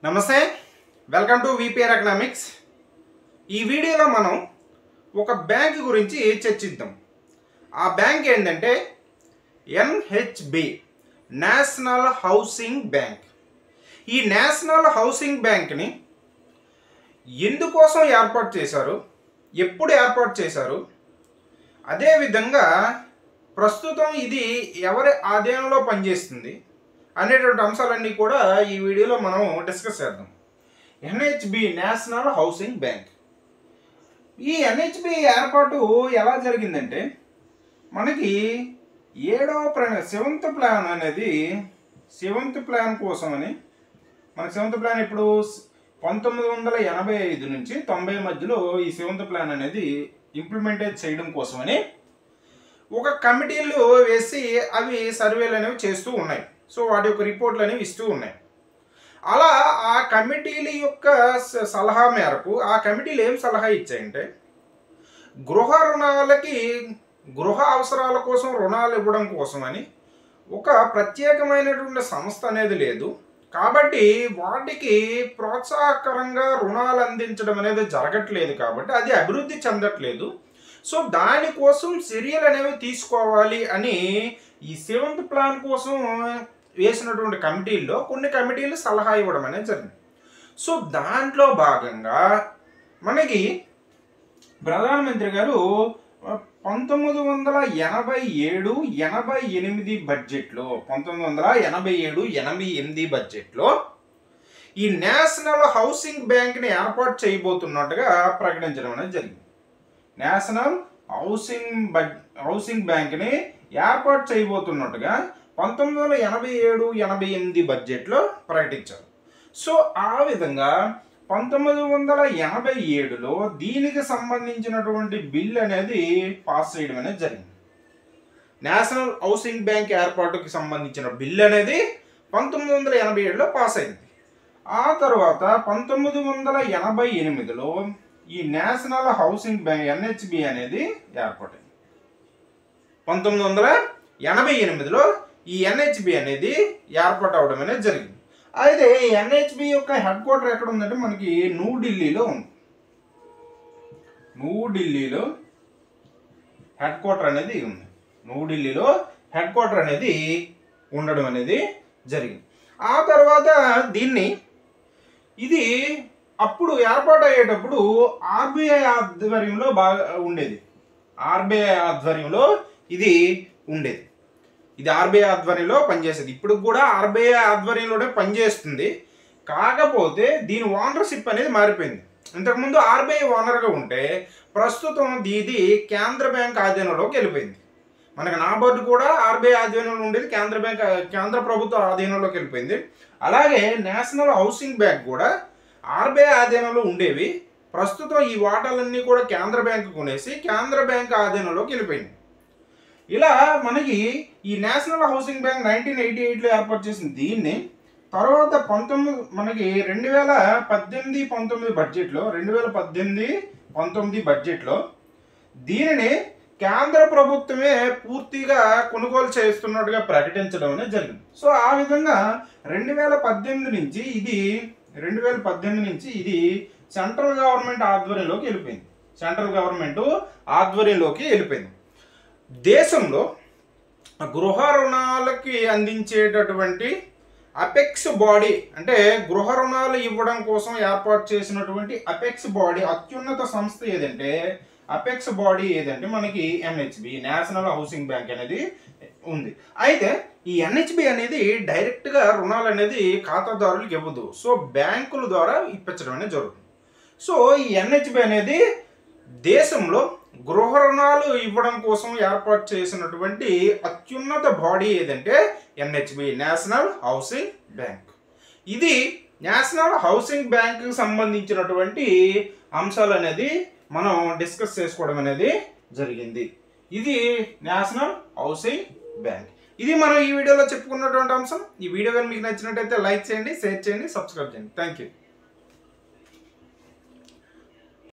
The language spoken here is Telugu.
నమస్తే, వెల్కమ్ టు విపిఆర్ ఎకనామిక్స్. ఈ వీడియోలో మనం ఒక బ్యాంక్ గురించి చర్చిద్దాం. ఆ బ్యాంక్ ఏంటంటే ఎన్హెచ్బి, నేషనల్ హౌసింగ్ బ్యాంక్. ఈ నేషనల్ హౌసింగ్ బ్యాంక్ని ఎందుకోసం ఏర్పాటు చేశారు, ఎప్పుడు ఏర్పాటు చేశారు, అదేవిధంగా ప్రస్తుతం ఇది ఎవరి ఆధీనంలో పనిచేస్తుంది అనేటువంటి అంశాలన్నీ కూడా ఈ వీడియోలో మనం డిస్కస్ చేద్దాం. NHB, national housing bank. ఈ ఎన్హెచ్బి ఏర్పాటు ఎలా జరిగిందంటే మనకి సెవెంత్ ప్లాన్ అనేది సెవెంత్ ప్లాన్ కోసమని మనకి సెవెంత్ ప్లాన్ ఇప్పుడు 1985 నుంచి 90 మధ్యలో ఈ సెవెంత్ ప్లాన్ అనేది ఇంప్లిమెంటేట్ చేయడం కోసమని ఒక కమిటీలు వేసి అవి సర్వేలు అనేవి చేస్తూ ఉన్నాయి. సో వాటి యొక్క రిపోర్ట్లు అనేవి ఇస్తూ ఉన్నాయి. అలా ఆ కమిటీల యొక్క సలహా మేరకు ఆ కమిటీలు ఏం సలహా ఇచ్చాయంటే గృహ రుణాలకి, గృహ అవసరాల కోసం రుణాలు ఇవ్వడం కోసమని ఒక ప్రత్యేకమైనటువంటి సంస్థ అనేది లేదు కాబట్టి వాటికి ప్రోత్సాహకరంగా రుణాలు అందించడం అనేది జరగట్లేదు కాబట్టి అది అభివృద్ధి చెందట్లేదు. సో దానికోసం చర్యలు అనేవి తీసుకోవాలి అని ఈ సెవెంత్ ప్లాన్ కోసం వేసినటువంటి కమిటీల్లో కొన్ని కమిటీలు సలహా ఇవ్వడం అనేది జరిగింది. సో దాంట్లో భాగంగా మనకి ప్రధానమంత్రి గారు 1987-88 బడ్జెట్లో 1987-88 బడ్జెట్లో ఈ నేషనల్ హౌసింగ్ బ్యాంక్ని ఏర్పాటు చేయబోతున్నట్టుగా ప్రకటించడం అనేది జరిగింది. నేషనల్ హౌసింగ్ బ్యాంక్ని ఏర్పాటు చేయబోతున్నట్టుగా 1987-88 బడ్జెట్లో ప్రకటించారు. సో ఆ విధంగా 1987లో దీనికి సంబంధించినటువంటి బిల్ అనేది పాస్ చేయడం అనేది జరిగింది. నేషనల్ హౌసింగ్ బ్యాంక్ ఏర్పాటుకి సంబంధించిన బిల్ అనేది 1987లో పాస్ అయింది. ఆ తర్వాత 1988లో ఈ నేషనల్ హౌసింగ్ బ్యాంక్ ఎన్హెచ్బి అనేది ఏర్పాటైంది. 1988లో ఈ ఎన్హెచ్బి అనేది ఏర్పాటు అవడం అనేది జరిగింది. అయితే ఈ ఎన్హెచ్బి యొక్క హెడ్ క్వార్టర్ ఎక్కడ ఉందంటే మనకి న్యూఢిల్లీలో ఉంది. న్యూఢిల్లీలో హెడ్ క్వార్టర్ అనేది ఉంది. న్యూఢిల్లీలో హెడ్ క్వార్టర్ అనేది ఉండడం అనేది జరిగింది. ఆ తర్వాత ఇది అప్పుడు ఏర్పాటు అయ్యేటప్పుడు ఆర్బీఐ ఆధ్వర్యంలో బాగా ఉండేది. ఆర్బీఐ ఆధ్వర్యంలో ఇది ఉండేది. ఇది ఆర్బీఐ ఆధ్వర్యంలో పనిచేసేది. ఇప్పుడు కూడా ఆర్బీఐ ఆధ్వర్యంలోనే పనిచేస్తుంది. కాకపోతే దీని ఓనర్షిప్ అనేది మారిపోయింది. ఇంతకుముందు ఆర్బీఐ ఓనర్గా ఉంటే ప్రస్తుతం ఇది కేంద్ర బ్యాంక్ ఆధీనంలోకి వెళ్ళిపోయింది. మనకి నాబార్డు కూడా ఆర్బీఐ ఆధీనంలో ఉండేది, కేంద్ర ప్రభుత్వ ఆధీనంలోకి వెళ్ళిపోయింది. అలాగే నేషనల్ హౌసింగ్ బ్యాంక్ కూడా ఆర్బీఐ ఆధీనంలో ఉండేవి. ప్రస్తుతం ఈ వాటాలన్నీ కూడా కేంద్ర బ్యాంకు కొనేసి కేంద్ర బ్యాంక్ ఆధీనంలోకి వెళ్ళిపోయింది. ఇలా మనకి ఈ నేషనల్ హౌసింగ్ బ్యాంక్ 1988లో ఏర్పాటు చేసిన దీన్ని తర్వాత 2018-19 బడ్జెట్లో దీనిని కేంద్ర ప్రభుత్వమే పూర్తిగా కొనుగోలు చేస్తున్నట్టుగా ప్రకటించడం అనేది జరిగింది. సో ఆ విధంగా 2018 నుంచి ఇది సెంట్రల్ గవర్నమెంట్ ఆధ్వర్యంలోకి వెళ్ళిపోయింది. దేశంలో గృహ రుణాలకి అందించేటటువంటి అపెక్స్ బాడీ, అంటే గృహ రుణాలు ఇవ్వడం కోసం ఏర్పాటు చేసినటువంటి అపెక్స్ బాడీ, అత్యున్నత సంస్థ ఏదంటే మనకి ఎన్హెచ్బి, నేషనల్ హౌసింగ్ బ్యాంక్ అనేది ఉంది. అయితే ఈ ఎన్హెచ్బి అనేది డైరెక్ట్గా రుణాలు అనేది ఖాతాదారులకు ఇవ్వదు. సో బ్యాంకుల ద్వారా ఇప్పించడం అనేది జరుగుతుంది. సో ఈ ఎన్హెచ్బి అనేది దేశంలో గృహ రుణాలు ఇవ్వడం కోసం ఏర్పాటు చేసినటువంటి అత్యున్నత బాడీ ఏదంటే ఎన్హెచ్బి, నేషనల్ హౌసింగ్ బ్యాంక్. ఇది నేషనల్ హౌసింగ్ బ్యాంక్కి సంబంధించినటువంటి అంశాలు అనేది మనం డిస్కస్ చేసుకోవడం అనేది జరిగింది. ఇది నేషనల్ హౌసింగ్ బ్యాంక్. ఇది మనం ఈ వీడియోలో చెప్పుకున్నటువంటి అంశం. ఈ వీడియో కానీ మీకు నచ్చినట్టయితే లైక్ చేయండి, షేర్ చేయండి, సబ్స్క్రైబ్ చేయండి. Thank you.